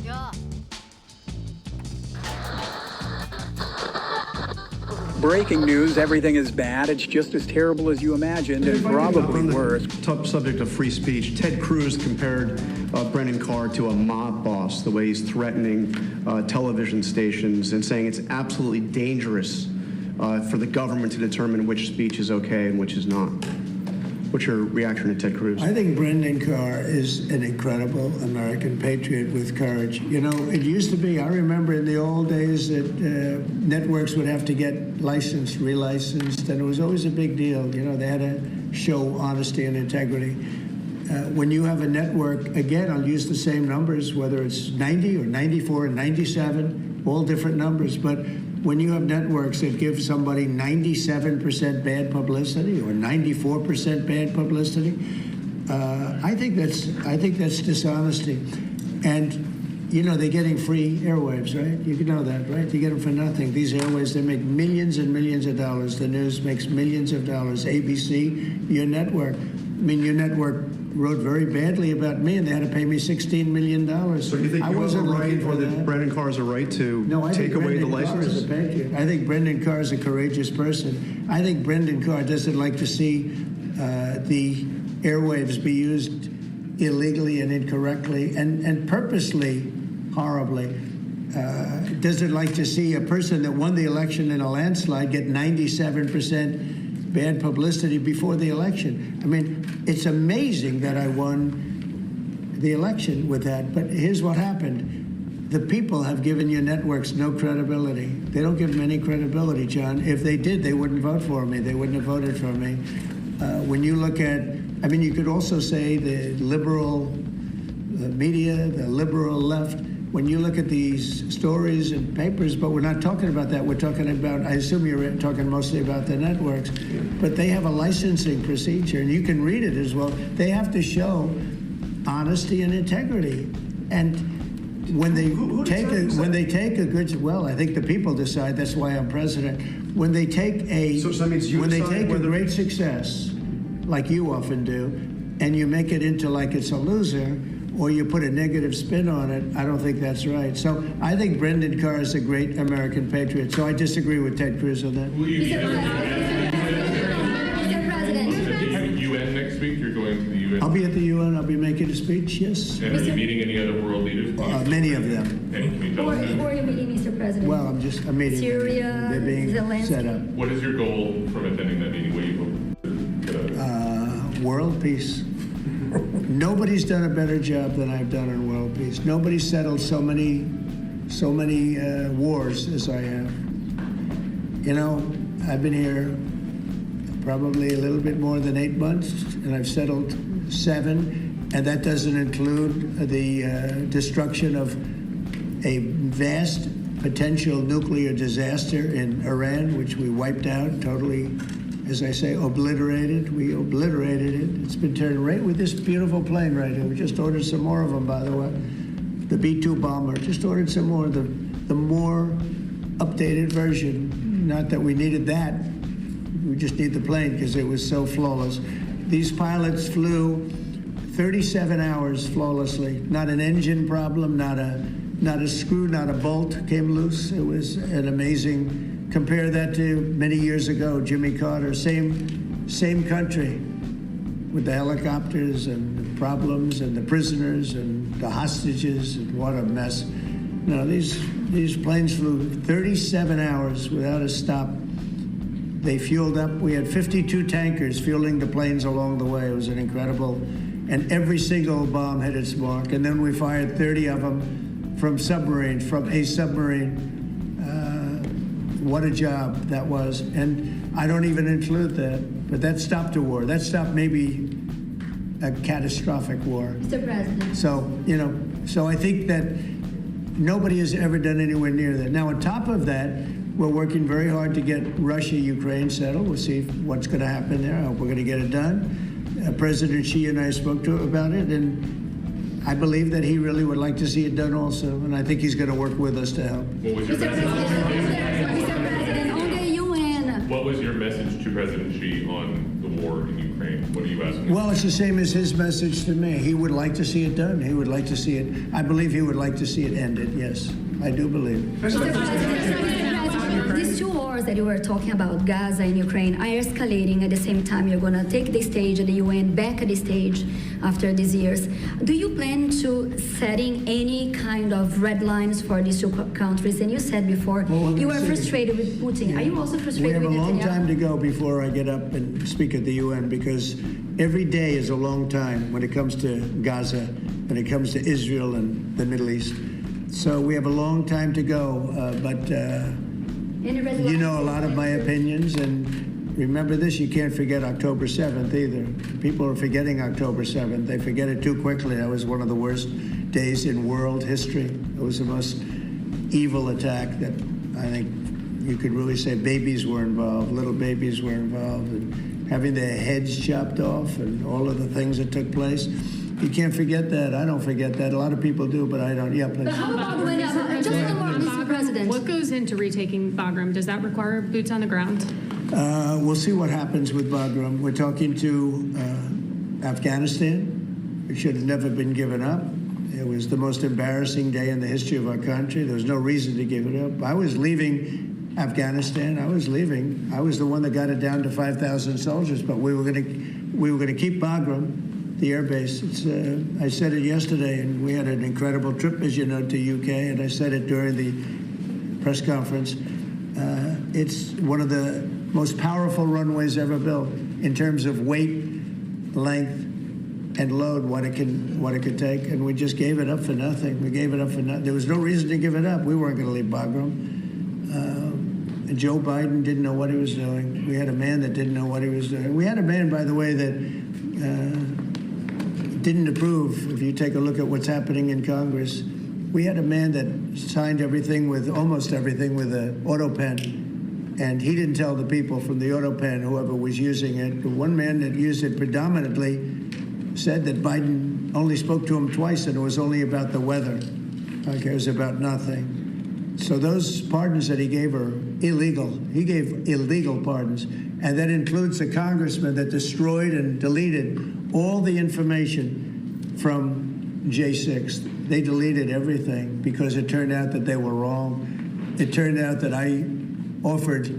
Yeah. Breaking news, everything is bad. It's just as terrible as you imagined, and probably worse. Tough subject of free speech. Ted Cruz compared Brendan Carr to a mob boss, the way he's threatening television stations and saying it's absolutely dangerous for the government to determine which speech is okay and which is not. What's your reaction to Ted Cruz? I think Brendan Carr is an incredible American patriot with courage. You know, it used to be, I remember in the old days that networks would have to get licensed, relicensed, and it was always a big deal. You know, they had to show honesty and integrity. When you have a network, again, I'll use the same numbers, whether it's 90 or 94 and 97, all different numbers, but when you have networks that give somebody 97% bad publicity or 94% bad publicity, I think that's dishonesty. And you know, they're getting free airwaves, right? You know that, right? They get them for nothing. These airwaves, they make millions and millions of dollars. The news makes millions of dollars. ABC, your network. I mean, your network wrote very badly about me, and they had to pay me $16 million. So you think you have a right, or that Brendan Carr has a right to take away the licenses? I think Brendan Carr is a courageous person. I think Brendan Carr doesn't like to see the airwaves be used illegally and incorrectly and purposely horribly. Doesn't like to see a person that won the election in a landslide get 97% bad publicity before the election. I mean, it's amazing that I won the election with that, but here's what happened. The people have given your networks no credibility. They don't give them any credibility, John. If they did, they wouldn't vote for me. They wouldn't have voted for me. When you look at, I mean, you could also say the liberal media, the liberal left, when you look at these stories and papers, but we're not talking about that. We're talking about, I assume you're talking mostly about the networks, but they have a licensing procedure, and you can read it as well. They have to show honesty and integrity. And when they take a good, well, I think the people decide. That's why I'm president. When they take a great success, like you often do, and you make it into like it's a loser, or you put a negative spin on it, I don't think that's right. So I think Brendan Carr is a great American patriot. So I disagree with Ted Cruz on that. Mr. President. UN next week? You're going to the UN? I'll be at the UN. I'll be making a speech, yes. And are you meeting any other world leaders? Many of them. And can you tell us? Who are you meeting, Mr. President? Well, I'm meeting Syria, them. They're being Zelensky. set up. What is your goal from attending that meeting? What do you hope to get out of it? World peace. Nobody's done a better job than I've done on world peace. Nobody's settled so many wars as I have. You know, I've been here probably a little bit more than 8 months, and I've settled 7, and that doesn't include the destruction of a vast potential nuclear disaster in Iran, which we wiped out totally. As I say, obliterated. We obliterated it. It's been turned right with this beautiful plane right here. We just ordered some more of them, by the way. The B-2 bomber. Just ordered some more. The more updated version. Not that we needed that. We just need the plane because it was so flawless. These pilots flew 37 hours flawlessly. Not an engine problem. Not a screw. Not a bolt came loose. It was an amazing. Compare that to many years ago, Jimmy Carter, same country, with the helicopters and the problems and the prisoners and the hostages, and what a mess. No, these planes flew 37 hours without a stop. They fueled up. We had 52 tankers fueling the planes along the way. It was an incredible, and every single bomb hit its mark. And then we fired 30 of them from a submarine. What a job that was. And I don't even include that, but that stopped a war. That stopped maybe a catastrophic war. Mr. President. So I think that nobody has ever done anywhere near that. Now, on top of that, we're working very hard to get Russia, Ukraine settled. We'll see what's going to happen there. I hope we're going to get it done. President Xi and I spoke to him about it, and I believe that he really would like to see it done also, and I think he's going to work with us to help. What was your Mr. President, on the UN, What was your message to President Xi on the war in Ukraine? What are you asking? Well, it's the same as his message to me. He would like to see it done. He would like to see it. I believe he would like to see it ended. Yes, I do believe. Mr. President, these two wars that you were talking about, Gaza and Ukraine, are escalating at the same time. You're going to take the stage at the UN, back at the stage after these years. Do you plan to setting any kind of red lines for these two countries? And you said before you were frustrated with Putin. Are you also We frustrated have with a long Netanyahu? time to go before I get up and speak at the UN, because every day is a long time when it comes to Gaza, when it comes to Israel and the Middle East. So we have a long time to go, but you know a lot of my opinions, and remember this, you can't forget October 7th either. People are forgetting October 7th. They forget it too quickly. That was one of the worst days in world history. It was the most evil attack that I think you could really say babies were involved, little babies were involved, and having their heads chopped off and all of the things that took place. You can't forget that. I don't forget that. A lot of people do, but I don't. Yeah, please. But how about when, just one more, Mr. President. What goes into retaking Bagram? Does that require boots on the ground? We'll see what happens with Bagram. We're talking to Afghanistan. It should have never been given up. It was the most embarrassing day in the history of our country. There was no reason to give it up. I was leaving Afghanistan. I was leaving. I was the one that got it down to 5,000 soldiers, but we were going to keep Bagram, the air base. I said it yesterday, and we had an incredible trip, as you know, to UK, and I said it during the press conference. It's one of the most powerful runways ever built in terms of weight, length, and load, what it could take, and we just gave it up for nothing. We gave it up for nothing. There was no reason to give it up. We weren't going to leave Bagram. And Joe Biden didn't know what he was doing. We had a man that didn't know what he was doing. We had a man, by the way, that didn't approve. If you take a look at what's happening in Congress, we had a man that signed almost everything with an auto pen, and he didn't tell the people from the auto pen, whoever was using it. The one man that used it predominantly said that Biden only spoke to him twice, and it was only about the weather. Okay, it was about nothing. So those pardons that he gave are illegal. He gave illegal pardons, and that includes the congressman that destroyed and deleted all the information from J6. They deleted everything because it turned out that they were wrong. It turned out that I offered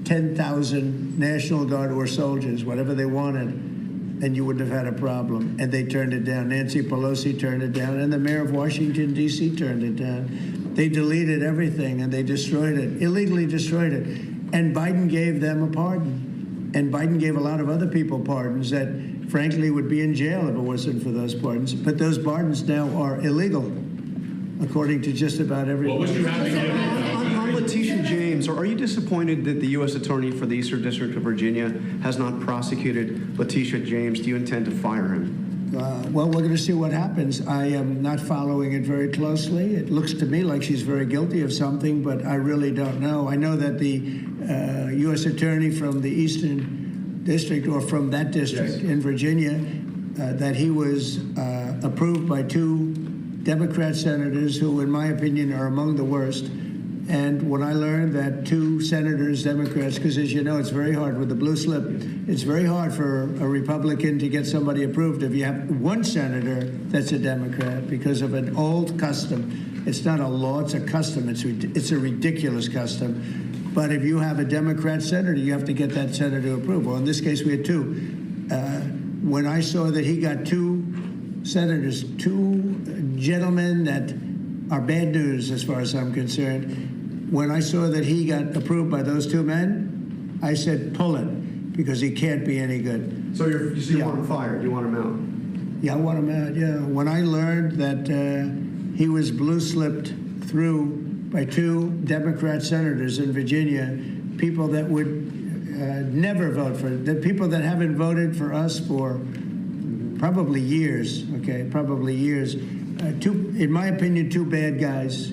10,000 National Guard or soldiers, whatever they wanted, and you wouldn't have had a problem. And they turned it down. Nancy Pelosi turned it down, and the mayor of Washington, D.C. turned it down. They deleted everything, and they destroyed it, illegally destroyed it. And Biden gave them a pardon. And Biden gave a lot of other people pardons that, frankly, would be in jail if it wasn't for those pardons. But those pardons now are illegal, according to just about everybody. What would you have to give? On Letitia James, are you disappointed that the U.S. Attorney for the Eastern District of Virginia has not prosecuted Letitia James? Do you intend to fire him? Well, we're going to see what happens. I am not following it very closely. It looks to me like she's very guilty of something, but I really don't know. I know that the U.S. Attorney from the Eastern District, or from that district in Virginia, that he was approved by two Democrat senators who, in my opinion, are among the worst. And when I learned that two senators, Democrats, because as you know, it's very hard with the blue slip, it's very hard for a Republican to get somebody approved if you have one senator that's a Democrat because of an old custom. It's not a law, it's a custom. It's a ridiculous custom. But if you have a Democrat senator, you have to get that senator approved. Well, in this case, we had two. When I saw that he got two senators, two gentlemen that are bad news as far as I'm concerned, when I saw that he got approved by those two men, I said, pull it, because he can't be any good. So you want him fired? You want him out? Yeah, I want him out, yeah. When I learned that he was blue-slipped through by two Democrat senators in Virginia, people that would never vote for it, the people that haven't voted for us for probably years, okay, probably years. In my opinion, two bad guys.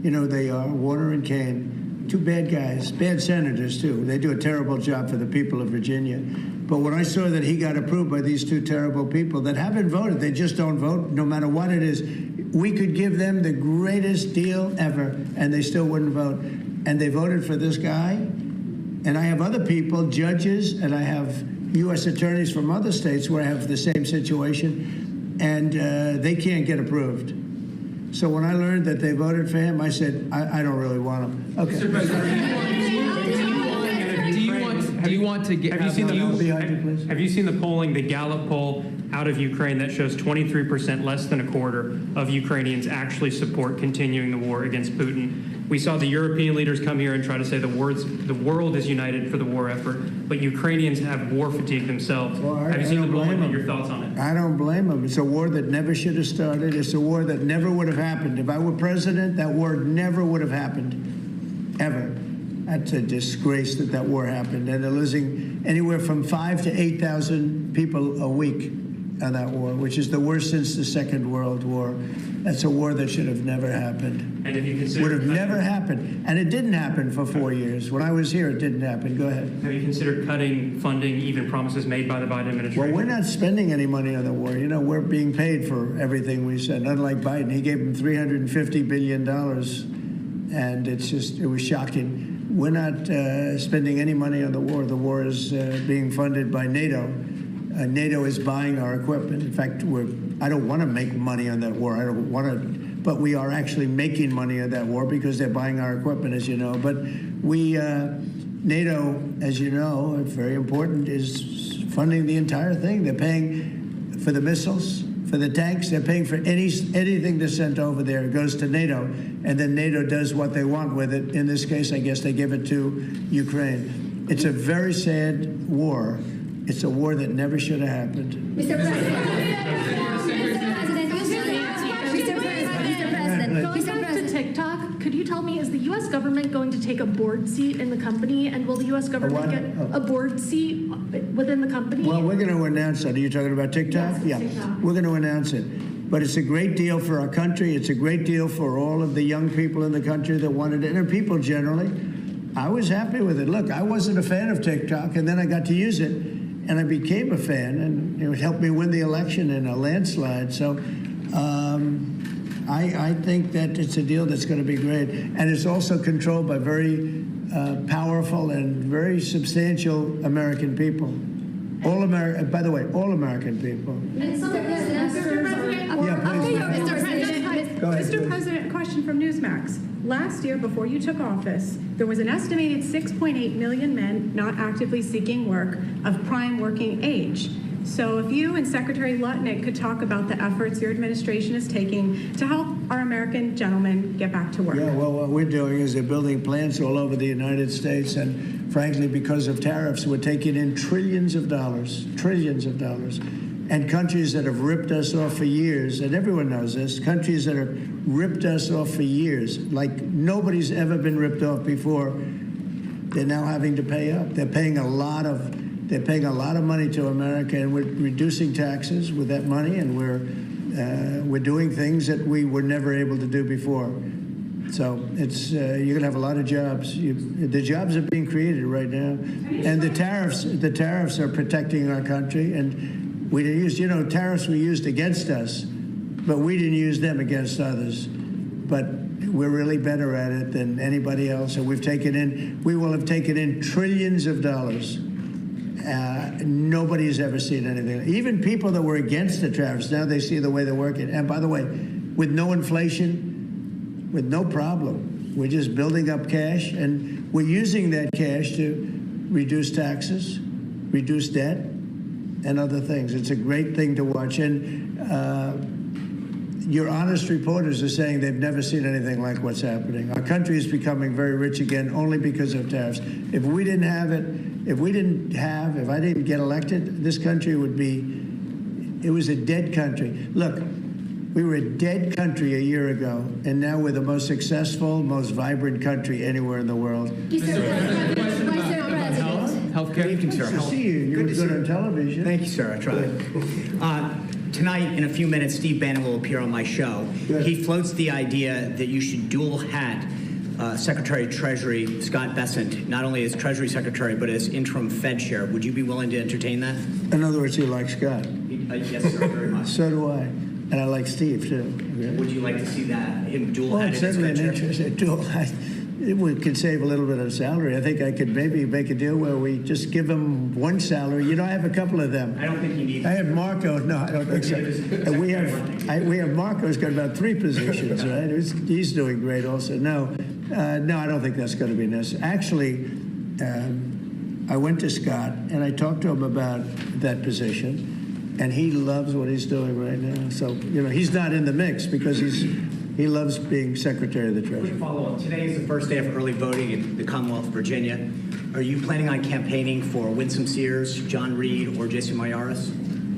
You know, they are Warner and Kane. Two bad guys, bad senators, too. They do a terrible job for the people of Virginia. But when I saw that he got approved by these two terrible people that haven't voted, they just don't vote, no matter what it is, we could give them the greatest deal ever, and they still wouldn't vote. And they voted for this guy. And I have other people, judges, and I have U.S. attorneys from other states where I have the same situation, and they can't get approved. So when I learned that they voted for him, I said, I don't really want him. Okay. Mr. President, have you seen the polling, the Gallup poll out of Ukraine that shows 23%, less than a quarter of Ukrainians actually support continuing the war against Putin? We saw the European leaders come here and try to say the world is united for the war effort, but Ukrainians have war fatigue themselves. Well, have you seen the polling and your thoughts on it? I don't blame them. It's a war that never should have started. It's a war that never would have happened. If I were president, that war never would have happened, ever. That's a disgrace that that war happened. And they're losing anywhere from 5,000 to 8,000 people a week on that war, which is the worst since the Second World War. That's a war that should have never happened. And if you consider, would have never happened. And it didn't happen for 4 years. When I was here, it didn't happen. Go ahead. have you considered cutting funding, even promises made by the Biden administration? Well, we're not spending any money on the war. You know, we're being paid for everything we said. Unlike Biden, he gave them $350 billion, and it was shocking. We're not spending any money on the war. The war is being funded by NATO. NATO is buying our equipment. In fact, I don't want to make money on that war. I don't want to, but we are actually making money on that war because they're buying our equipment, as you know. But NATO, as you know, very important, is funding the entire thing. They're paying for the missiles, for the tanks. They're paying for anything that's sent over there. It goes to NATO, and then NATO does what they want with it. In this case, I guess they give it to Ukraine. It's a very sad war. It's a war that never should have happened. Mr. President. Going back to TikTok, could you tell me, is the U.S. government going to take a board seat in the company, and will the U.S. government get a board seat within the company? Well, we're going to announce that. Are you talking about TikTok? Yes, yeah, TikTok. We're going to announce it. But it's a great deal for our country. It's a great deal for all of the young people in the country that wanted it, and people generally. I was happy with it. Look, I wasn't a fan of TikTok, and then I got to use it, and I became a fan, and it helped me win the election in a landslide. So I think that it's a deal that's going to be great. And it's also controlled by very powerful and very substantial American people. By the way, all American people. Mr. President, a question from Newsmax. Last year, before you took office, there was an estimated 6.8 million men not actively seeking work of prime working age. So if you and Secretary Lutnick could talk about the efforts your administration is taking to help our American gentlemen get back to work. Yeah, well, what we're doing is they're building plants all over the United States, and frankly, because of tariffs, we're taking in trillions of dollars. And countries that have ripped us off for years, and everyone knows this, countries that have ripped us off for years, like nobody's ever been ripped off before, they're now having to pay up. They're paying a lot of money to America, and we're reducing taxes with that money, and we're doing things that we were never able to do before. So it's you're going to have a lot of jobs. The jobs are being created right now, and the tariffs are protecting our country. And we didn't use, tariffs were used against us, but we didn't use them against others. But we're really better at it than anybody else, and we will have taken in trillions of dollars. Nobody's ever seen anything. Even people that were against the tariffs, now they see the way they're working. And by the way, with no inflation, with no problem, we're just building up cash, and we're using that cash to reduce taxes, reduce debt, and other things. It's a great thing to watch. And your honest reporters are saying they've never seen anything like what's happening. Our country is becoming very rich again only because of tariffs. If I didn't get elected, this country it was a dead country. Look, we were a dead country a year ago, and now we're the most successful, most vibrant country anywhere in the world. Healthcare. Good evening, sir. Nice to see you. You were good on television. Thank you, sir. I tried. Tonight, in a few minutes, Steve Bannon will appear on my show. Good. He floats the idea that you should dual hat Secretary of Treasury Scott Bessent, not only as Treasury Secretary, but as interim Fed chair. Would you be willing to entertain that? In other words, you like Scott. Yes, sir, very much. So do I. And I like Steve, too. Okay? Would you like to see that, him dual Well, hatted it's as certainly Fed an chair? interest. we could save a little bit of salary. I think I could maybe make a deal where we just give them one salary. You know, I have a couple of them. I don't think you need. I have Marco. No, I don't think so. And we have Marco's got about 3 positions, right? He's doing great also. No, I don't think that's going to be necessary. Actually, I went to Scott and I talked to him about that position, and he loves what he's doing right now. So, you know, he's not in the mix because he loves being Secretary of the Treasury. Quick follow-up. Today is the first day of early voting in the Commonwealth of Virginia. Are you planning on campaigning for Winsome Sears, John Reed, or Jason Mayaris?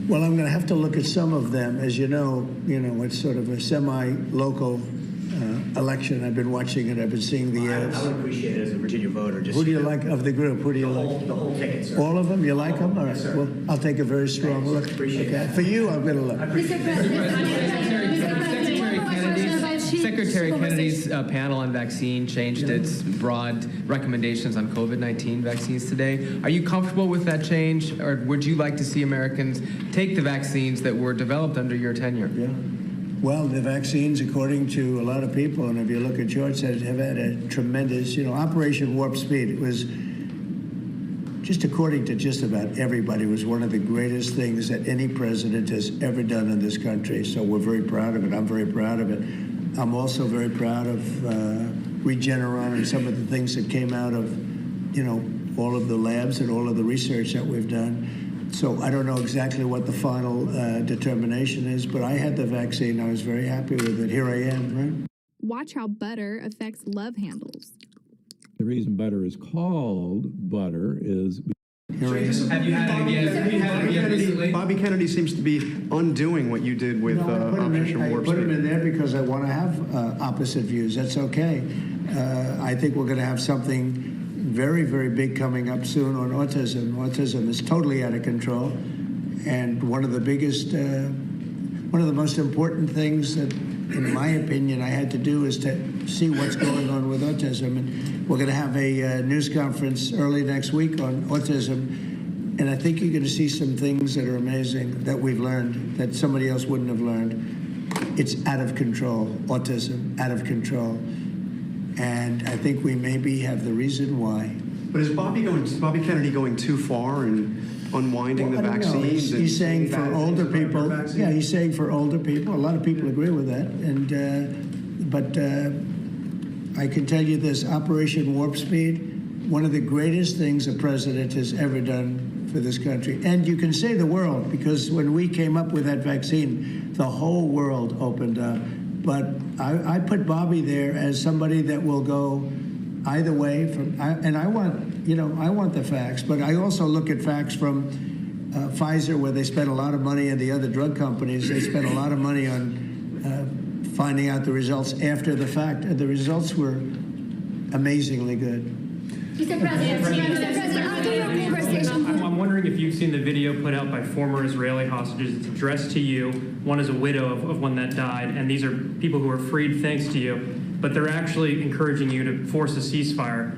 Well, I'm going to have to look at some of them. As you know, it's sort of a semi-local election. I've been watching it. I've been seeing the ads. I would appreciate it as a Virginia voter. Just Who do you like of the group? Who do you like? The whole ticket, sir. All of them? You like them? All right. Yes, sir. Well, I'll take a very strong look. Appreciate that. For you, I'm going to look. Mr. President, Secretary Kennedy's panel on vaccine changed its broad recommendations on COVID-19 vaccines today. Are you comfortable with that change, or would you like to see Americans take the vaccines that were developed under your tenure? Yeah. Well, the vaccines, according to a lot of people, and if you look at George said, have had a tremendous, Operation Warp Speed. It was, just according to just about everybody, was one of the greatest things that any president has ever done in this country. So we're very proud of it. I'm very proud of it. I'm also very proud of Regeneron and some of the things that came out of, all of the labs and all of the research that we've done. So I don't know exactly what the final determination is, but I had the vaccine. I was very happy with it. Here I am, right? Watch how butter affects love handles. The reason butter is called butter is... Have you had it again recently? Bobby Kennedy seems to be undoing what you did with Operation Warp Speed. I put him in there because I want to have opposite views. That's okay. I think we're going to have something very, very big coming up soon on autism. Autism is totally out of control. And one of the most important things that, in my opinion, I had to do is to see what's going on with autism. And we're going to have a news conference early next week on autism. And I think you're going to see some things that are amazing that we've learned that somebody else wouldn't have learned. It's out of control, autism, out of control. And I think we maybe have the reason why. But is Bobby Kennedy going too far in unwinding the vaccines? He's saying for older people. Yeah, he's saying for older people. A lot of people agree with that. And but I can tell you this: Operation Warp Speed, one of the greatest things a president has ever done for this country. And you can say the world, because when we came up with that vaccine, the whole world opened up. But I put Bobby there as somebody that will go either way. I want the facts, but I also look at facts from Pfizer, where they spent a lot of money, and the other drug companies, they spent a lot of money on finding out the results after the fact, and the results were amazingly good. Mr. President, after your conversation... I'm wondering if you've seen the video put out by former Israeli hostages. It's addressed to you. One is a widow of one that died, and these are people who were freed thanks to you. But they're actually encouraging you to force a ceasefire,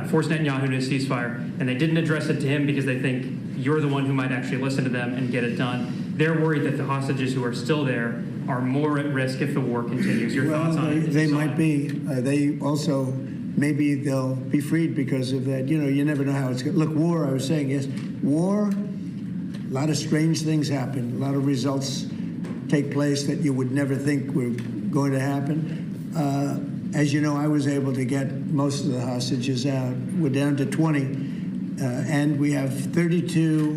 force Netanyahu to a ceasefire. And they didn't address it to him because they think you're the one who might actually listen to them and get it done. They're worried that the hostages who are still there are more at risk if the war continues. Your thoughts on it? They might be. They also... Maybe they'll be freed because of that. You never know how it's going to look. War, I was saying, yes. War, a lot of strange things happen. A lot of results take place that you would never think were going to happen. As you know, I was able to get most of the hostages out. We're down to 20. And we have 32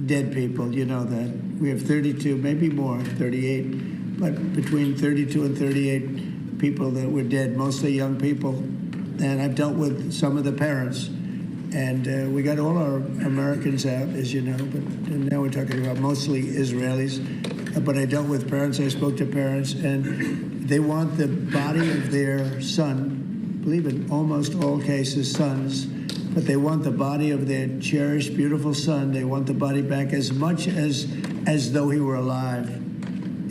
dead people. You know that. We have 32, maybe more, 38. But between 32 and 38 people that were dead, mostly young people, and I've dealt with some of the parents, and we got all our Americans out, as you know, but now we're talking about mostly Israelis, but I dealt with parents, I spoke to parents, and they want the body of their son, I believe in almost all cases sons, but they want the body of their cherished, beautiful son, they want the body back as much as though he were alive.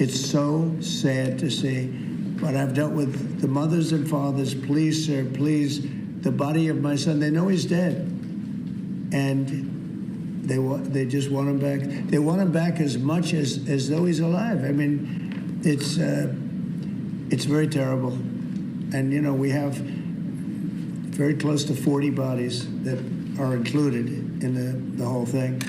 It's so sad to see. But I've dealt with the mothers and fathers. Please, sir, please, the body of my son. They know he's dead, and they just want him back. They want him back as much as though he's alive. I mean, it's very terrible. And we have very close to 40 bodies that are included in the whole thing.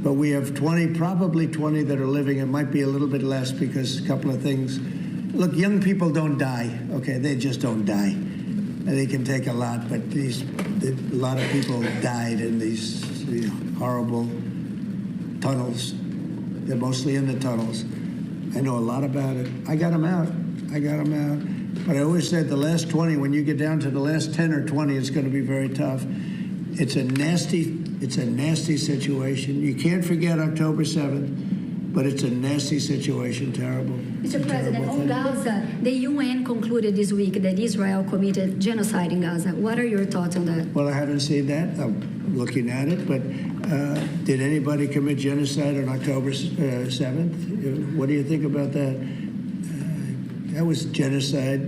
But we have 20, probably 20 that are living. It might be a little bit less because a couple of things. Look, young people don't die, okay? They just don't die. And they can take a lot, but a lot of people died in these horrible tunnels. They're mostly in the tunnels. I know a lot about it. I got them out. But I always said the last 20, when you get down to the last 10 or 20, it's going to be very tough. It's a nasty situation. You can't forget October 7th, but it's a nasty situation, terrible. Mr. President, on Gaza, the UN concluded this week that Israel committed genocide in Gaza. What are your thoughts on that? Well, I haven't seen that. I'm looking at it, but did anybody commit genocide on October 7th? What do you think about that? That was genocide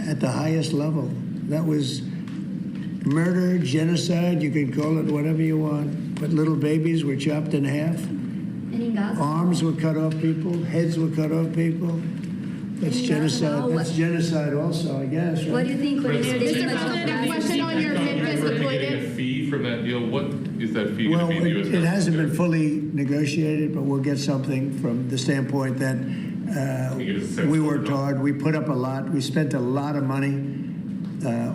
at the highest level. That was murder, genocide, you can call it whatever you want. But little babies were chopped in half. And in Gaza? Arms were cut off people. Heads were cut off people. That's genocide. That's genocide also, I guess. Right? What do you think? Mr. President, a question on your Memphis deployment. A fee from that deal? What is that fee going to be in the U.S. It hasn't been fully negotiated, but we'll get something from the standpoint that we worked hard. We put up a lot. We spent a lot of money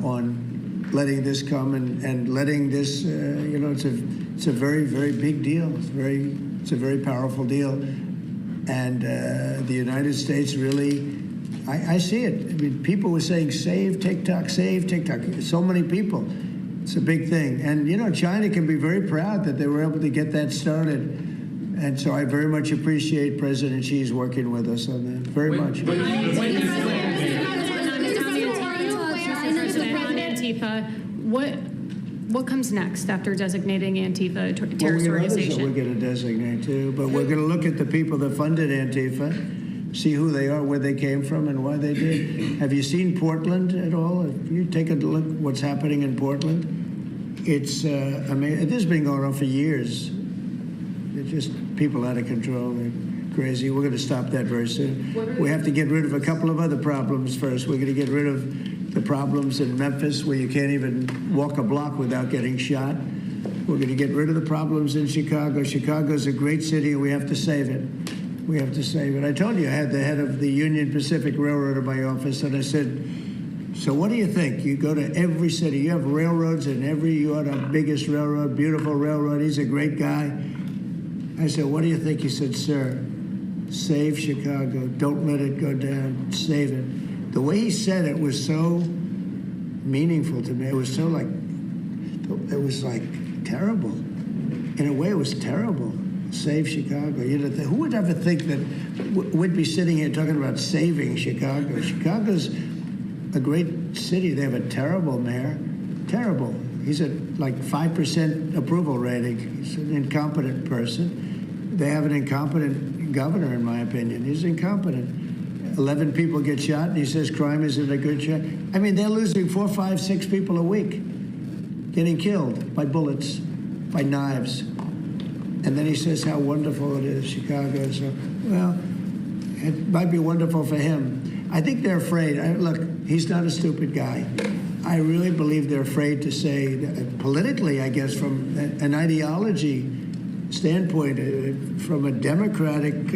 on letting this come and letting this, it's a very, very big deal. It's a very powerful deal. And the United States really, I see it. I mean, people were saying, save TikTok, save TikTok. So many people. It's a big thing. And, China can be very proud that they were able to get that started. And so I very much appreciate President Xi's working with us on that. Very much. What comes next after designating Antifa a terrorist organization? We're going to designate too, but we're going to look at the people that funded Antifa, see who they are, where they came from, and why they did. Have you seen Portland at all? If you take a look at what's happening in Portland, it's this has been going on for years. It's just people out of control. They're crazy. We're going to stop that very soon. We have to get rid of a couple of other problems first. We're going to get rid of the problems in Memphis where you can't even walk a block without getting shot. We're going to get rid of the problems in Chicago. Chicago's a great city, and we have to save it. We have to save it. I told you I had the head of the Union Pacific Railroad in my office, and I said, so what do you think? You go to every city. You have railroads in you are the biggest railroad, beautiful railroad. He's a great guy. I said, what do you think? He said, sir, save Chicago. Don't let it go down. Save it. The way he said it was so meaningful to me. It was so it was like terrible. In a way, it was terrible. Save Chicago. Who would ever think that we'd be sitting here talking about saving Chicago? Chicago's a great city. They have a terrible mayor. Terrible. He's at like 5% approval rating. He's an incompetent person. They have an incompetent governor, in my opinion. He's incompetent. 11 people get shot, and he says crime isn't a good shot. I mean, they're losing 4, 5, 6 people a week, getting killed by bullets, by knives. And then he says how wonderful it is, Chicago. So, well, it might be wonderful for him. I think they're afraid. Look, he's not a stupid guy. I really believe they're afraid to say, politically, I guess, from an ideology standpoint, from a democratic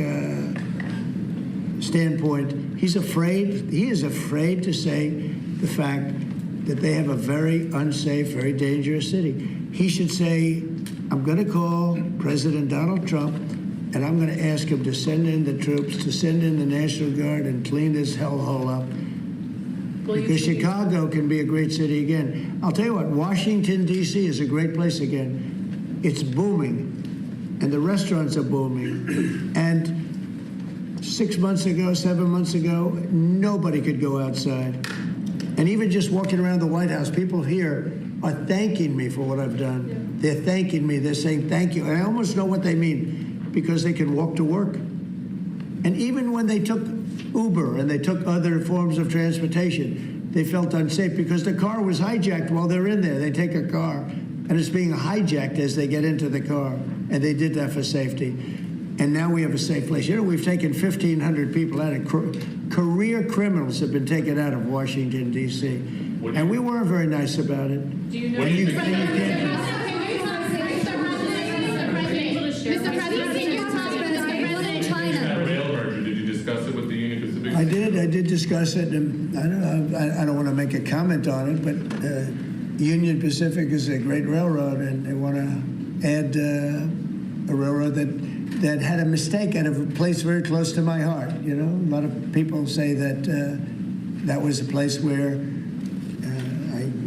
standpoint, he is afraid to say the fact that they have a very unsafe, very dangerous city. He should say, I'm going to call President Donald Trump, and I'm going to ask him to send in the troops, to send in the National Guard and clean this hellhole up. Because Chicago can be a great city again. I'll tell you what, Washington, D.C. is a great place again. It's booming, and the restaurants are booming. And 6 months ago, 7 months ago, nobody could go outside. And even just walking around the White House, people here are thanking me for what I've done. Yeah. They're thanking me. They're saying thank you. And I almost know what they mean, because they can walk to work. And even when they took Uber and they took other forms of transportation, they felt unsafe because the car was hijacked while they're in there. They take a car, and it's being hijacked as they get into the car. And they did that for safety. And now we have a safe place. We've taken 1,500 people out of career criminals have been taken out of Washington, D.C. And we were very nice about it. Do you know? And you Mr. can't- That rail merger, did you discuss it with the Union Pacific? I did discuss it, and I don't want to make a comment on it, but Union Pacific is a great railroad, and they want to add a railroad that had a mistake at a place very close to my heart. You know, a lot of people say that that was a place where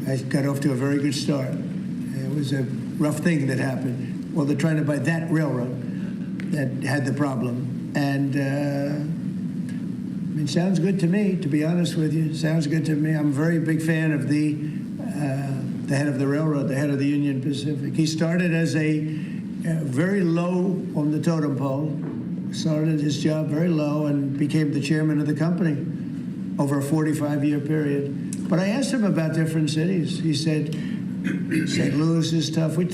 I got off to a very good start. It was a rough thing that happened. Well, they're trying to buy that railroad that had the problem, and it sounds good to me, to be honest with you. Sounds good to me. I'm a very big fan of the head of the railroad, the head of the Union Pacific. He started as a very low on the totem pole, started his job very low, and became the chairman of the company over a 45-year period. But I asked him about different cities. He said, St. Louis is tough. He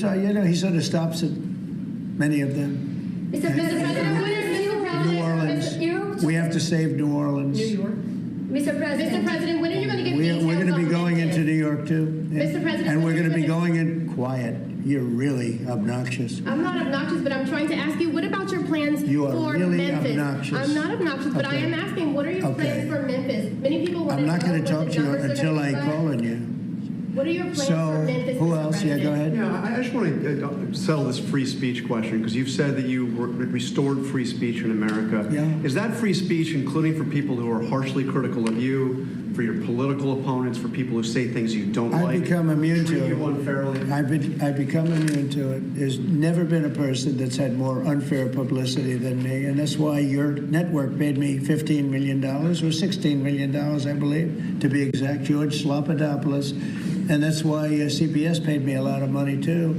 sort of stops at many of them. Mr. President, New Orleans. We have to save New Orleans. New York. Mr. President, when are you going to get We're going to be going into New York too. Yeah. Mr. President, and we're going to be going in quiet. You're really obnoxious. I'm not obnoxious, but I'm trying to ask you, what about your plans You are for really Memphis? obnoxious. I'm not obnoxious, but I am asking, what are your plans for Memphis? Many people want I'm to not know going to what talk the to you numbers are until gonna I be like. call on you. What are your plans So, for Memphis? who Mr. else? Yeah, go President? ahead. Yeah, I just want to settle this free speech question, because you've said that you restored free speech in America. Yeah. Is that free speech including for people who are harshly critical of you, for your political opponents, for people who say things you don't like? I've become immune treat to you it. unfairly? I've become immune to it. There's never been a person that's had more unfair publicity than me, and that's why your network paid me $15 million, or $16 million, I believe, to be exact, George Slopadopoulos, and that's why CBS paid me a lot of money, too.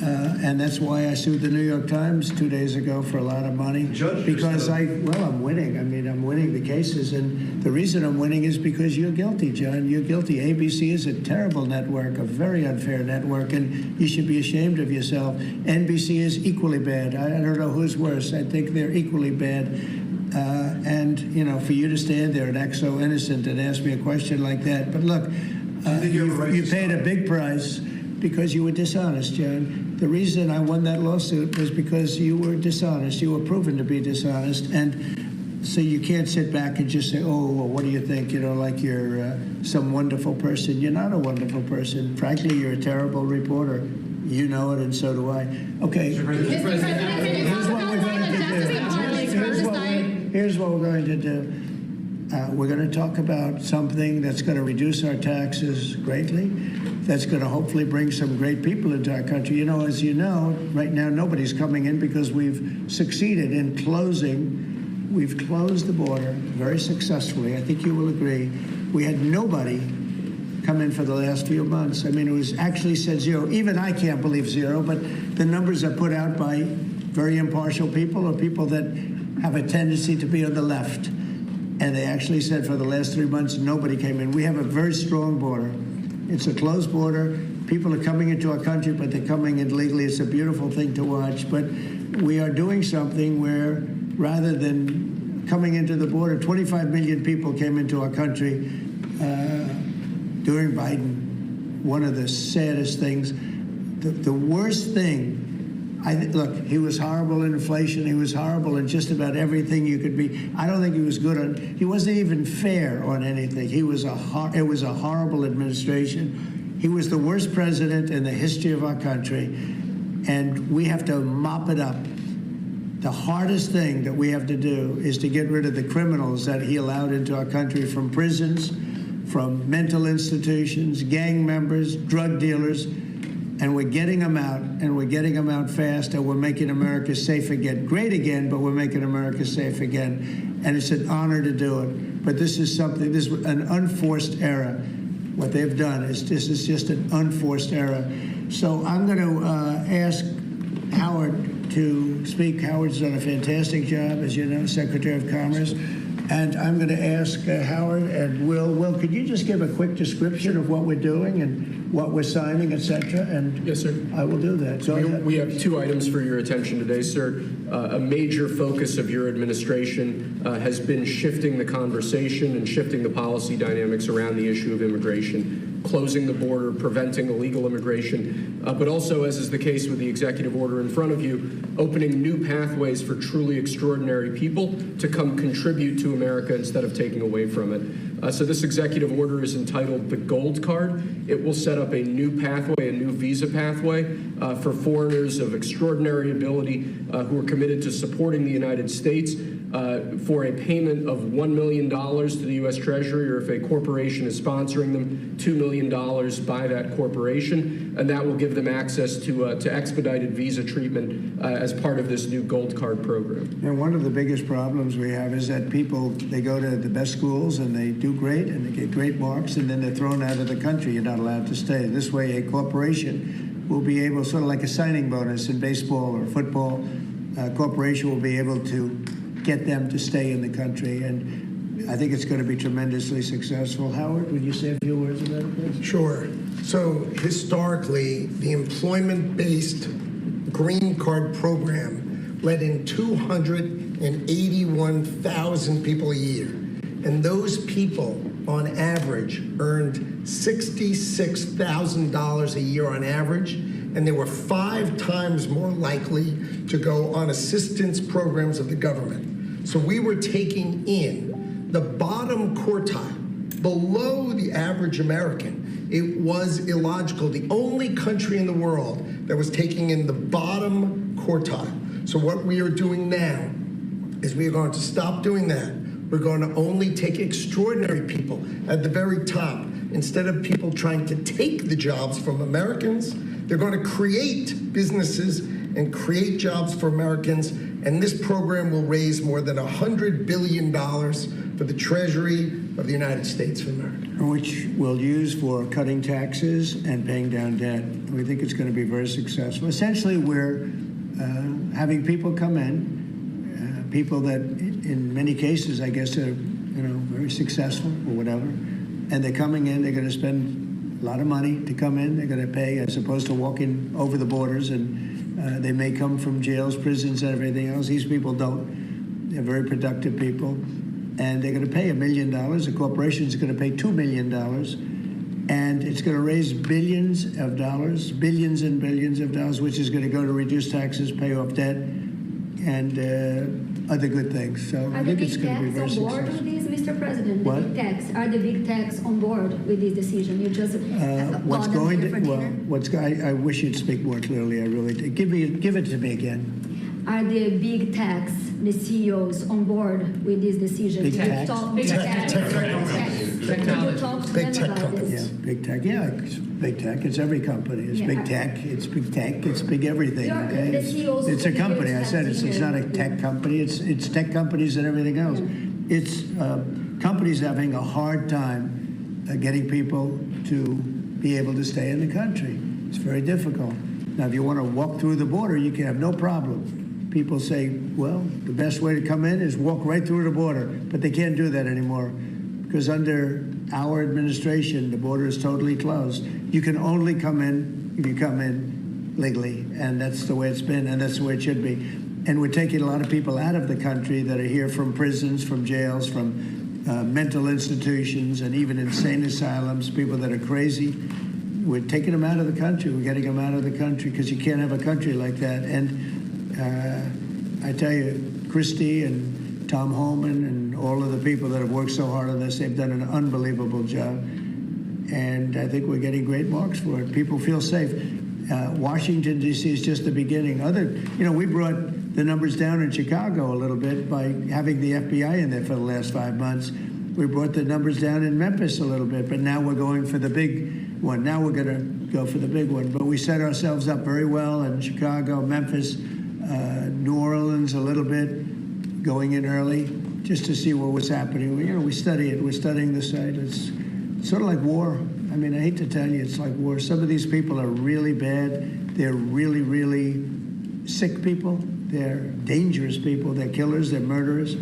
And that's why I sued the New York Times 2 days ago for a lot of money. Because I'm winning. I mean, I'm winning the cases. And the reason I'm winning is because you're guilty, John. You're guilty. ABC is a terrible network, a very unfair network, and you should be ashamed of yourself. NBC is equally bad. I don't know who's worse. I think they're equally bad. And, you know, for you to stand there and act so innocent and ask me a question like that. But look, you paid a big price because you were dishonest, John. The reason I won that lawsuit was because you were dishonest. You were proven to be dishonest. And so you can't sit back and just say, oh, well, what do you think? You know, like you're some wonderful person. You're not a wonderful person. Frankly, you're a terrible reporter. You know it, and so do I. Okay. Here's what we're going to do. Here's what we're going to do. We're going to talk about something that's going to reduce our taxes greatly, that's going to hopefully bring some great people into our country. You know, as you know, right now nobody's coming in because we've succeeded in closing. We've closed the border very successfully. I think you will agree. We had nobody come in for the last few months. I mean, it was actually said zero. Even I can't believe zero, but the numbers are put out by very impartial people or people that have a tendency to be on the left. And they actually said for the last 3 months, nobody came in. We have a very strong border. It's a closed border. People are coming into our country, but they're coming in legally. It's a beautiful thing to watch. But we are doing something where rather than coming into the border, 25 million people came into our country during Biden. One of the saddest things, the worst thing, look, he was horrible in inflation. He was horrible in just about everything you could be. I don't think he was good on. He wasn't even fair on anything. It was a horrible administration. He was the worst president in the history of our country, and we have to mop it up. The hardest thing that we have to do is to get rid of the criminals that he allowed into our country from prisons, from mental institutions, gang members, drug dealers. And we're getting them out, and we're getting them out fast, and we're making America safe again. Great again, but we're making America safe again. And it's an honor to do it. But this is something, this is an unforced error. What they've done is this is just an unforced error. So I'm going to ask Howard to speak. Howard's done a fantastic job, as you know, Secretary of Commerce. And I'm going to ask Howard and Will, could you just give a quick description of what we're doing and what we're signing, et cetera? And yes, sir. I will do that. So we have 2 items for your attention today, sir. A major focus of your administration has been shifting the conversation and shifting the policy dynamics around the issue of immigration. closing the border, preventing illegal immigration, but also, as is the case with the executive order in front of you, opening new pathways for truly extraordinary people to come contribute to America instead of taking away from it. So this executive order is entitled the Gold Card. It will set up a new pathway, a new visa pathway for foreigners of extraordinary ability who are committed to supporting the United States for a payment of $1 million to the U.S. Treasury, or if a corporation is sponsoring them, $2 million by that corporation, and that will give them access to expedited visa treatment as part of this new Gold Card program. And one of the biggest problems we have is that people, they go to the best schools and they do great and they get great marks, and then they're thrown out of the country. You're not allowed to stay. This way, a corporation will be able, sort of like a signing bonus in baseball or football, a corporation will be able to get them to stay in the country, and I think it's going to be tremendously successful. Howard, would you say a few words about it, please? Sure. So historically, the employment-based green card program let in 281,000 people a year, and those people, on average, earned $66,000 a year on average, and they were 5 times more likely to go on assistance programs of the government. So we were taking in the bottom quartile, below the average American. It was illogical. The only country in the world that was taking in the bottom quartile. So what we are doing now is we are going to stop doing that. We're going to only take extraordinary people at the very top. Instead of people trying to take the jobs from Americans, they're going to create businesses and create jobs for Americans, and this program will raise more than $100 billion for the Treasury of the United States of America. Which we'll use for cutting taxes and paying down debt. We think it's going to be very successful. Essentially, we're having people come in, people that in many cases, I guess, are very successful or whatever, and they're coming in, they're going to spend a lot of money to come in. They're going to pay as opposed to walking over the borders, and they may come from jails, prisons, and everything else. These people don't. They're very productive people, and they're going to pay $1 million. The corporation's going to pay $2 million, and it's going to raise billions of dollars, billions and billions of dollars, which is going to go to reduce taxes, pay off debt, and other good things. So I think it's going to be very successful. Are the big techs on board with this, Mr. President? The big techs, are the big techs on board with this decision? You just what's going to I wish you'd speak more clearly. I really do. Give it to me again. Are the big techs, the CEOs, on board with this decision? Big techs? Big tech. Big tech companies. Yeah, big tech. Yeah, it's big tech. It's every company. It's big tech. It's big tech. It's big everything. Okay? It's a company. I said it's not a tech company. It's tech companies and everything else. It's companies having a hard time getting people to be able to stay in the country. It's very difficult. Now, if you want to walk through the border, you can have no problem. People say, well, the best way to come in is walk right through the border. But they can't do that anymore because under our administration, the border is totally closed. You can only come in if you come in legally, and that's the way it's been, and that's the way it should be. And we're taking a lot of people out of the country that are here from prisons, from jails, from mental institutions, and even insane asylums, people that are crazy. We're taking them out of the country. We're getting them out of the country because you can't have a country like that. And I tell you, Christie and Tom Holman and all of the people that have worked so hard on this, they've done an unbelievable job. And I think we're getting great marks for it. People feel safe. Washington, D.C. is just the beginning. We brought the numbers down in Chicago a little bit by having the FBI in there for the last 5 months. We brought the numbers down in Memphis a little bit, but now we're going for the big one. Now we're going to go for the big one. But we set ourselves up very well in Chicago, Memphis, New Orleans a little bit, going in early just to see what was happening. We study it. We're studying the site. It's sort of like war. I mean, I hate to tell you, it's like war. Some of these people are really bad. They're really, really sick people. They're dangerous people. They're killers. They're murderers,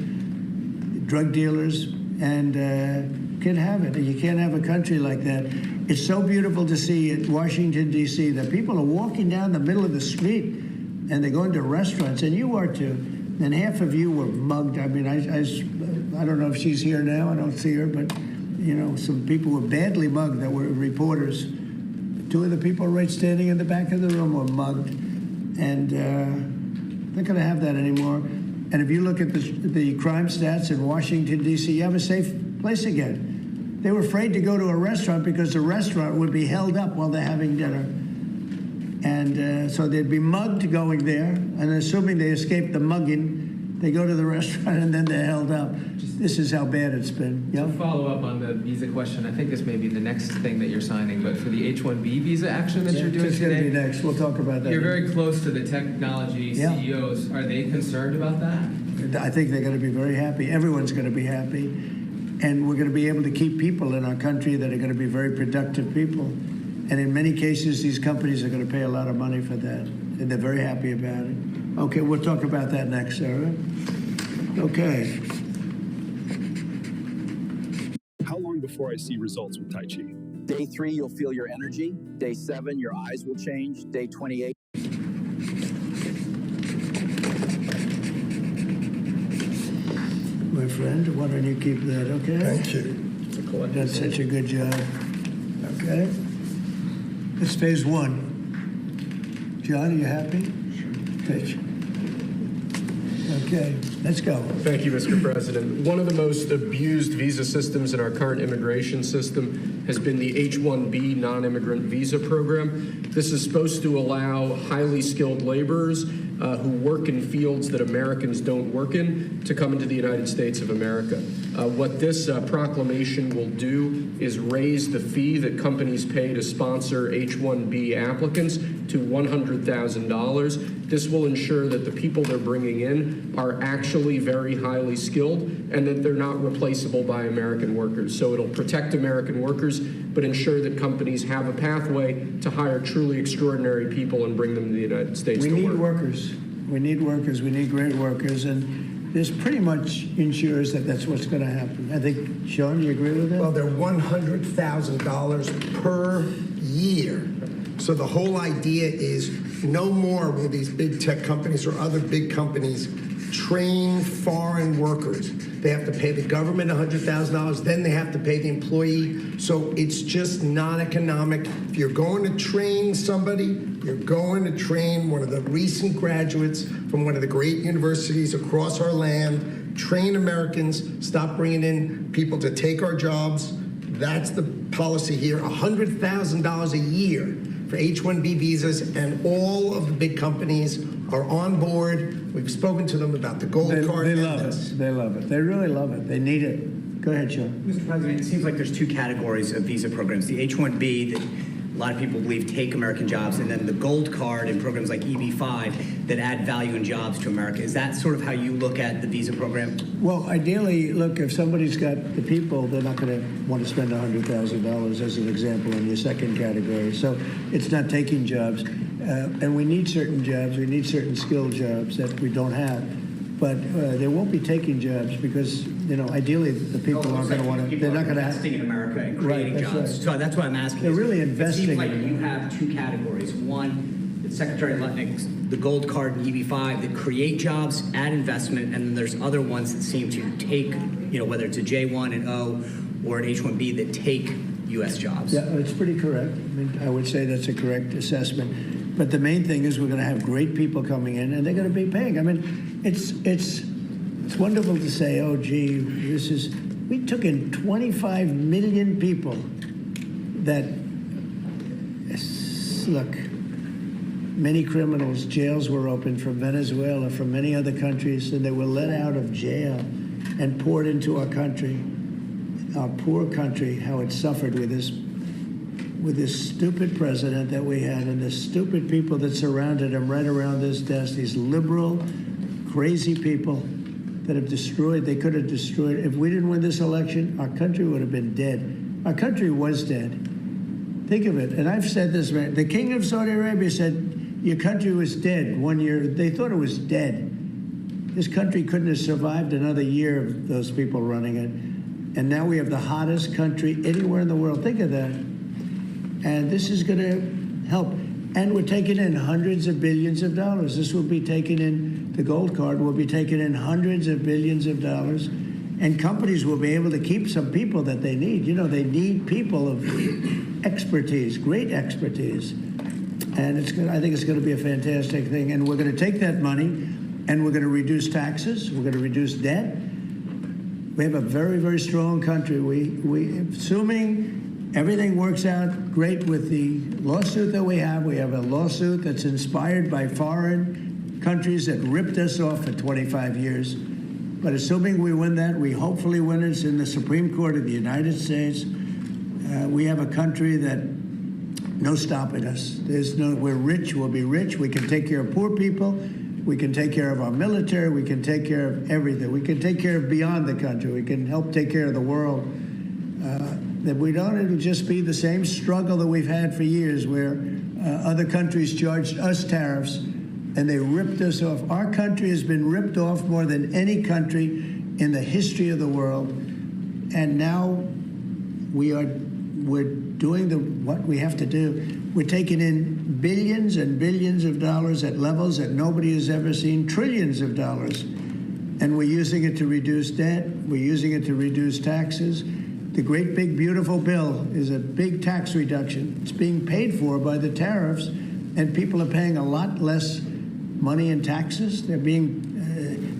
drug dealers, and can't have it. You can't have a country like that. It's so beautiful to see in Washington, D.C., that people are walking down the middle of the street and they're going to restaurants, and you are too. And half of you were mugged. I mean, I don't know if she's here now. I don't see her, but some people were badly mugged that were reporters. Two of the people right standing in the back of the room were mugged, and they're not going to have that anymore. And if you look at the crime stats in Washington, D.C., you have a safe place again. They were afraid to go to a restaurant because the restaurant would be held up while they're having dinner. And so they'd be mugged going there, and assuming they escaped the mugging, they go to the restaurant and then they're held up. This is how bad it's been. To follow up on the visa question, I think this may be the next thing that you're signing, but for the H-1B visa action that you're doing it's today, going to be next. We'll talk about that. You're very close to the technology CEOs. Are they concerned about that? I think they're going to be very happy. Everyone's going to be happy. And we're going to be able to keep people in our country that are going to be very productive people. And in many cases, these companies are going to pay a lot of money for that. And they're very happy about it. Okay, we'll talk about that next, Sarah. Okay. How long before I see results with Tai Chi? Day 3, you'll feel your energy. Day 7, your eyes will change. Day 28. My friend, why don't you keep that, okay? Thank you. You've done such a good job. Okay. It's phase 1. John, are you happy? Pitch. Okay, let's go. Thank you, Mr. President. One of the most abused visa systems in our current immigration system has been the H-1B non-immigrant visa program. This is supposed to allow highly skilled laborers who work in fields that Americans don't work in to come into the United States of America. What this proclamation will do is raise the fee that companies pay to sponsor H-1B applicants to $100,000. This will ensure that the people they're bringing in are actually very highly skilled and that they're not replaceable by American workers. So it'll protect American workers, but ensure that companies have a pathway to hire truly extraordinary people and bring them to the United States to work. We need workers. We need workers. We need great workers. And this pretty much ensures that that's what's going to happen. I think, Sean, you agree with that? Well, they're $100,000 per year. So the whole idea is no more will these big tech companies or other big companies train foreign workers. They have to pay the government $100,000, then they have to pay the employee. So it's just not economic. If you're going to train somebody, you're going to train one of the recent graduates from one of the great universities across our land, train Americans, stop bringing in people to take our jobs. That's the policy here, $100,000 a year for H-1B visas, and all of the big companies are on board. We've spoken to them about the gold card. They love it. They love it. They really love it. They need it. Go ahead, Sean. Mr. President, it seems like there's two categories of visa programs. The H-1B that a lot of people believe take American jobs, and then the gold card and programs like EB-5 that add value and jobs to America. Is that sort of how you look at the visa program? Well, ideally, look, if somebody's got the people, they're not going to want to spend $100,000 as an example in your second category. So it's not taking jobs. And we need certain jobs. We need certain skilled jobs that we don't have. But they won't be taking jobs because, ideally the people aren't going to want to. They're not going to investing in America and creating jobs. Right. So that's what I'm asking. They're really investing. It seems like you have two categories. One, Secretary Lutnick's, the gold card and EB-5 that create jobs, add investment, and then there's other ones that seem to take, whether it's a J1 and O or an H-1B that take U.S. jobs. Yeah, it's pretty correct. I would say that's a correct assessment. But the main thing is we're going to have great people coming in, and they're going to be paying. It's wonderful to say, oh, gee, we took in 25 million people that, look, many criminals, jails were opened from Venezuela, from many other countries, and they were let out of jail and poured into our country, our poor country, how it suffered with this stupid president that we had and the stupid people that surrounded him right around this desk, these liberal, crazy people that have destroyed, they could have destroyed. If we didn't win this election, our country would have been dead. Our country was dead. Think of it, and I've said this, the king of Saudi Arabia said, your country was dead 1 year. They thought it was dead. This country couldn't have survived another year of those people running it. And now we have the hottest country anywhere in the world. Think of that. And this is going to help. And we're taking in hundreds of billions of dollars. This will be taking in, the gold card will be taking in hundreds of billions of dollars. And companies will be able to keep some people that they need. You know, they need people of expertise, great expertise. And I think it's going to be a fantastic thing. And we're going to take that money and we're going to reduce taxes. We're going to reduce debt. We have a very, very strong country. Assuming everything works out great with the lawsuit that we have a lawsuit that's inspired by foreign countries that ripped us off for 25 years. But assuming we win that, we hopefully win it in the Supreme Court of the United States. We have a country that no stopping us. We're rich, we'll be rich. We can take care of poor people. We can take care of our military. We can take care of everything. We can take care of beyond the country. We can help take care of the world. If we don't, it'll just be the same struggle that we've had for years where other countries charged us tariffs and they ripped us off. Our country has been ripped off more than any country in the history of the world. And now we're doing what we have to do. We're taking in billions and billions of dollars at levels that nobody has ever seen, trillions of dollars. And we're using it to reduce debt. We're using it to reduce taxes. The great big beautiful bill is a big tax reduction. It's being paid for by the tariffs, and people are paying a lot less money in taxes. They're being,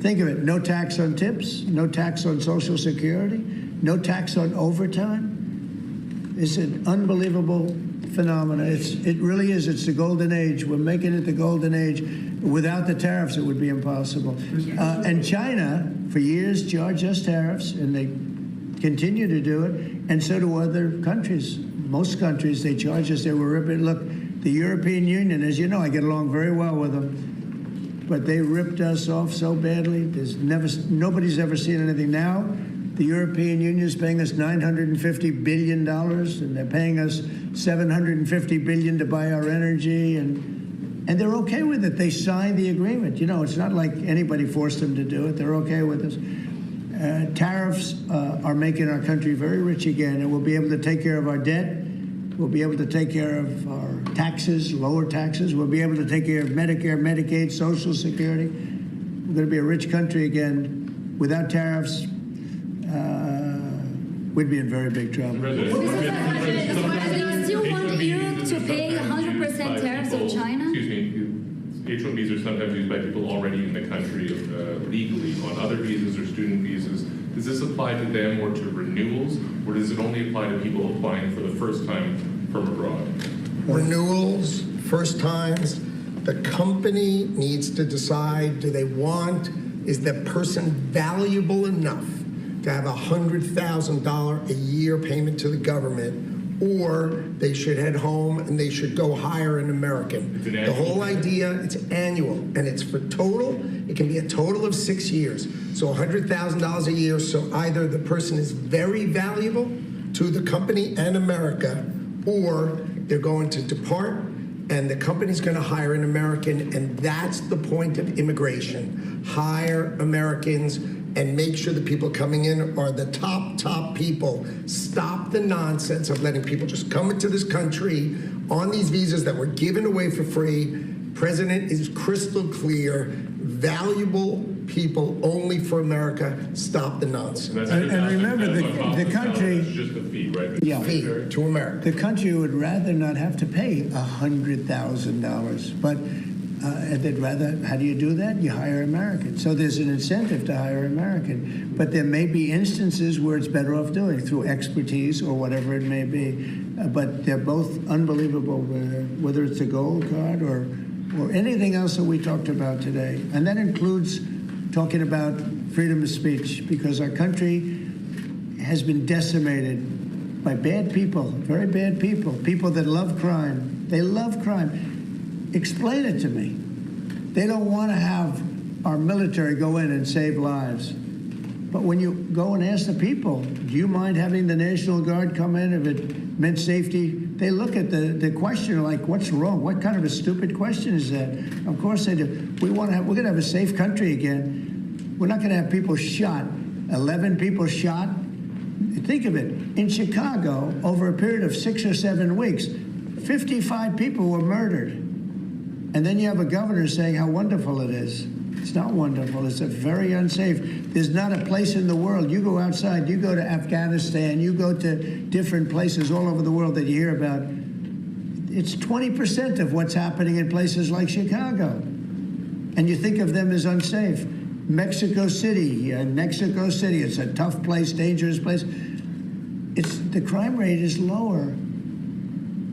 think of it, no tax on tips, no tax on Social Security, no tax on overtime. It's an unbelievable phenomenon. It really is. It's the golden age. We're making it the golden age. Without the tariffs, it would be impossible. And China, for years, charged us tariffs, and they continue to do it, and so do other countries. Most countries, they charge us. They were ripping. Look, the European Union, as you know, I get along very well with them, but they ripped us off so badly. Nobody's ever seen anything. Now, the European Union is paying us $950 billion, and they're paying us $750 billion to buy our energy, and they're okay with it. They signed the agreement. You know, it's not like anybody forced them to do it. They're okay with us. Tariffs are making our country very rich again, and we'll be able to take care of our debt. We'll be able to take care of our taxes, lower taxes. We'll be able to take care of Medicare, Medicaid, Social Security. We're going to be a rich country again. Without tariffs, we'd be in very big trouble. Do you still want Europe to pay 100% tariffs on China? Excuse me. H-1Bs are sometimes used by people already in the country legally on other visas or student visas. Does this apply to them or to renewals, or does it only apply to people applying for the first time from abroad? Renewals, first times. The company needs to decide, is that person valuable enough to have a $100,000 a year payment to the government, or they should head home and they should go hire an American. The whole idea, it's annual, and it's for total. It can be a total of 6 years. So $100,000 a year, so either the person is very valuable to the company and America, or they're going to depart and the company's going to hire an American, and that's the point of immigration. Hire Americans and make sure the people coming in are the top people. Stop the nonsense of letting people just come into this country on these visas that were given away for free. President is crystal clear. Valuable people only for America. Stop the nonsense. And remember, the country... It's just a fee, right? Yeah. Fee to America. The country would rather not have to pay $100,000, but they'd rather, how do you do that? You hire Americans. So there's an incentive to hire American. But there may be instances where it's better off doing it through expertise or whatever it may be. But they're both unbelievable, whether it's a gold card or anything else that we talked about today. And that includes talking about freedom of speech, because our country has been decimated by bad people, very bad people that love crime. They love crime. Explain it to me. They don't want to have our military go in and save lives. But when you go and ask the people, do you mind having the National Guard come in if it meant safety? They look at the question like, what's wrong? What kind of a stupid question is that? Of course they do. We're going to have a safe country again. We're not going to have people shot, 11 people shot. Think of it. In Chicago, over a period of 6 or 7 weeks, 55 people were murdered. And then you have a governor saying how wonderful it is. It's not wonderful. It's a very unsafe. There's not a place in the world. You go outside, you go to Afghanistan, you go to different places all over the world that you hear about. It's 20% of what's happening in places like Chicago. And you think of them as unsafe. Mexico City, it's a tough place, dangerous place. The crime rate is lower.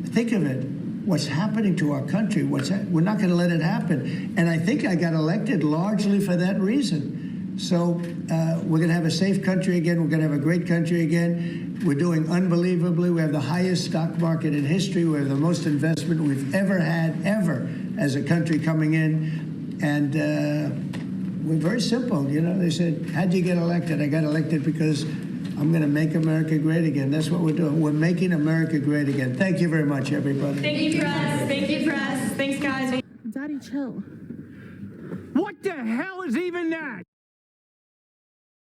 Think of it. What's happening to our country? We're not going to let it happen. And I think I got elected largely for that reason. So we're going to have a safe country again. We're going to have a great country again. We're doing unbelievably. We have the highest stock market in history. We have the most investment we've ever had, ever, as a country coming in. And we're very simple. You know, they said, how'd you get elected? I got elected because I'm going to make America great again. That's what we're doing. We're making America great again. Thank you very much, everybody. Thank you, press. Thank you, press. Thanks, guys. Daddy, chill. What the hell is even that?